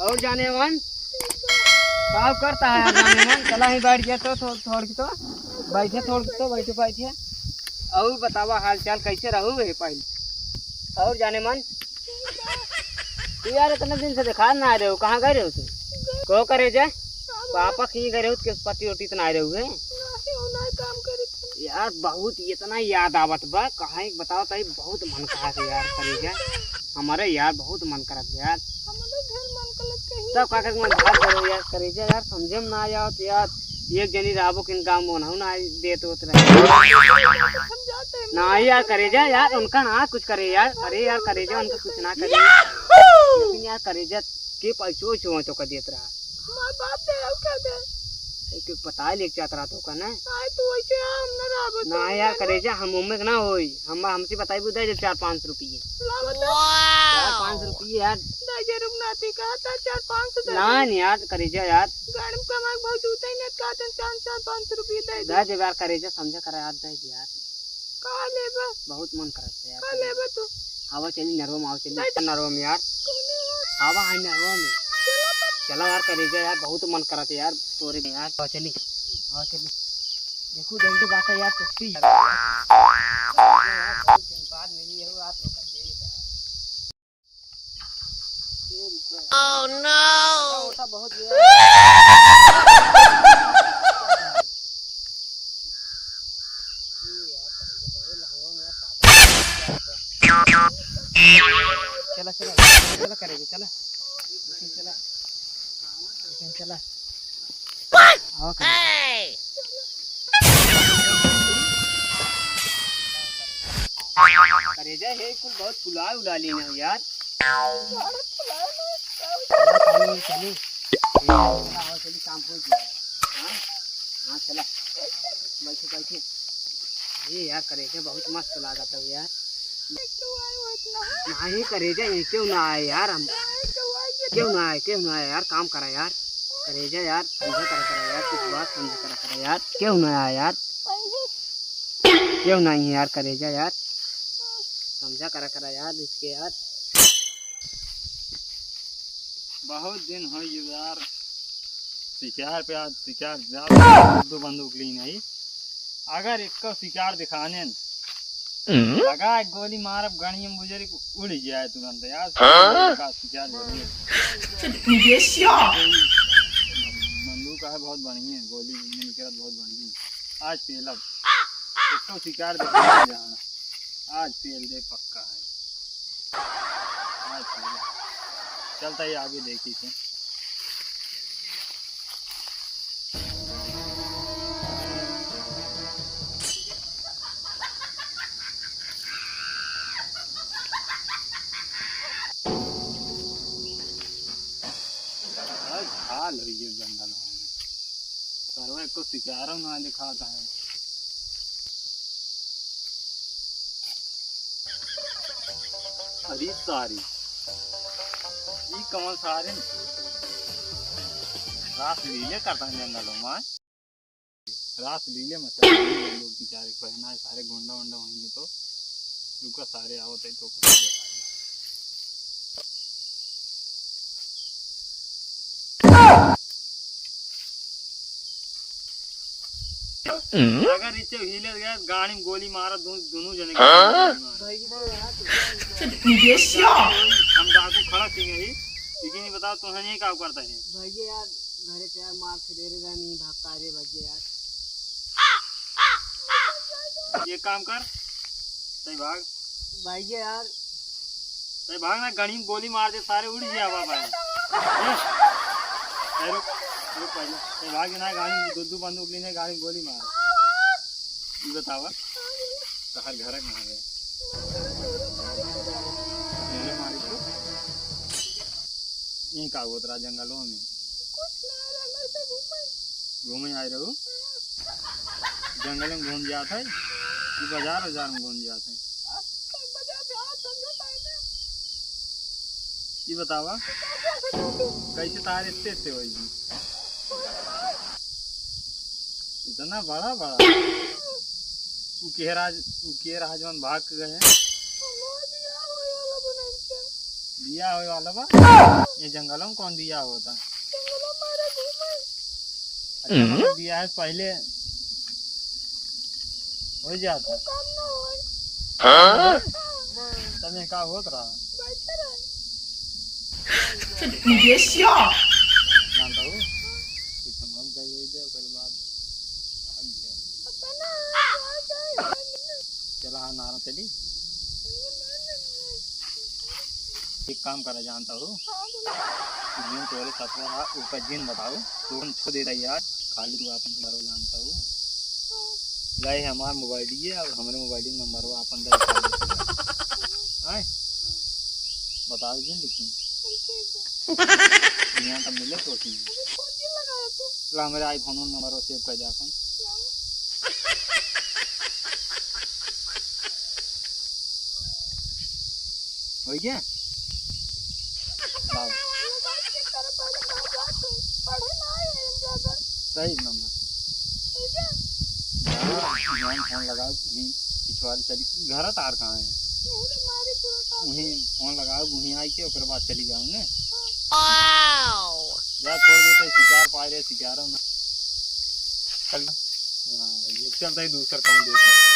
और जाने मन काम करता है जाने मन। चला ही बैठ गया तो बैठे बैठे और बतावा हाल चाल कैसे रहू है पहले। और जाने मन तू यार इतने दिन से दिखा ना आ रहे हो, कहाँ गए रहे हो तुम? को करे जाए पापा कहीं गए रहे हो के पति ओटी इतना आ रहे हुए यार। बहुत इतना याद आवत बा कहाँ बताओ ताई, बहुत मन करा यार करे जाए हमारे यार, बहुत मन करत यार। तब का मन भाग करो यार करे जाए यार, समझे में ना आओ तो यार एक जनी राबो किन काम होना ना दे तो ना यार करे जा यार, उनका ना कुछ करे यार। अरे यार करे जा उनका कुछ ना करे लेकिन यार करे जा के पैसों चो तो का देत रहा के पता लेके जात रहा तो का ना ना यार करे जा हम उम्मीद ना होई हम हमसे बताई बुदा 4-5 रुपये 4-5 रुपये यार ना यार करे जा यार दे दे यार करे जा समझा करा यार दे यार बहुत मन करता यार। हवा चली नरवा माव चली नरवा में यार हवा है नरवा में चला यार करे जा यार, बहुत मन करता यार तोरे में यार। चली देखो देख बात यार टुकती बाद मेरी ये बात तो कर दे। ओह नो बहुत चला चला चला करेंगे चला चला चला करे जा हे कुल बहुत फुला उड़ा लेना यार। चली चली काम हो गया। हाँ चला बैठे ये यार करे जा बहुत मस्त लगा था यार। नहीं करे जा क्यों ना आए यार, हम क्यों ना आए यार, काम करा यार करे जा यार, समझा करा यार कुछ बात समझा करा यार, क्यों ना आया यार, क्यों नहीं यार करे जा यार समझा करा यार इसके यार। बहुत दिन हो यार शिकार पे आज शिकार दो बंदूक ली नहीं, अगर एक शिकार दिखाने लगा एक गोली मारब गणियम बुजरी उड़ जाए तुरंत यार। बंदूक है बहुत बढ़िया, गोली निकलत बहुत बढ़िया। आज पेलब एक शिकार दिखा जाना, आज पेल दे पक्का है आज पेला। चलता ही आगे देखी थे। हाल हुई है जंगल में सर्वे को शिकारों ना दिखाता है। अरे सारी ये कमल सारे रास लीले करता है जंगलों में, रास लीले मतलब लोग बेचारे पहना है सारे गुंडा वंडा होंगे तो रुका सारे आवत है तो अगर इसे हिले गया गाड़ी में गोली मारा दोनों जने हम डाकू खड़ा थी नहीं लेकिन ये बताओ तुम्हें नहीं क्या करता है भैया यार घरे पे यार मार खिलेगा नहीं भागता रे भैया यार। ये काम कर सही भाग भैया यार सही भाग ना गाड़ी में गोली मार दे सारे उड़ गया बाबा पहले सही भाग ना गाड़ी दो बंदूक लेने गाड़ी में गोली मारा ये बतावा तो हर घर में है यही का होता जंगलों में घूमे आए रहो जंगल में घूम जाता है बाजार में घूम जाते हैं। ये बतावा कैसे तार इतने हो इतना बड़ा उके राजवन भाग गए दिया होए वाला बा ये जंगलों में कौन दिया होता? अच्छा मतलब दिया है पहले हो जाता तब का होत रहा जानता हूँ कुछ समझ जाइए ओकर बाद भाग गया। चला हाँ नारा चली एक काम करा जानता हूँ जिन तोरे सतवा ऊपर जिन बताओ तो छो दे रही यार खाली तू अपन नंबर जानता हूँ लाए हमार मोबाइल ये और हमारे मोबाइल नंबर वो अपन दे आए बता दीजिए लेकिन यहाँ तब मिले तो ला हमारे आईफोन नंबर सेव कर दे अपन हो गया सही नंबर फोन लगाओ पिछवाड़ी चली घर तार कहाँ है वहीं फोन लगाओ वहीं आई के ओकर बाद चली जाओ ने जा छोड़ देते शिकार पाए रहे शिकारों में चल हाँ ये चलता है दूसरा काम देखो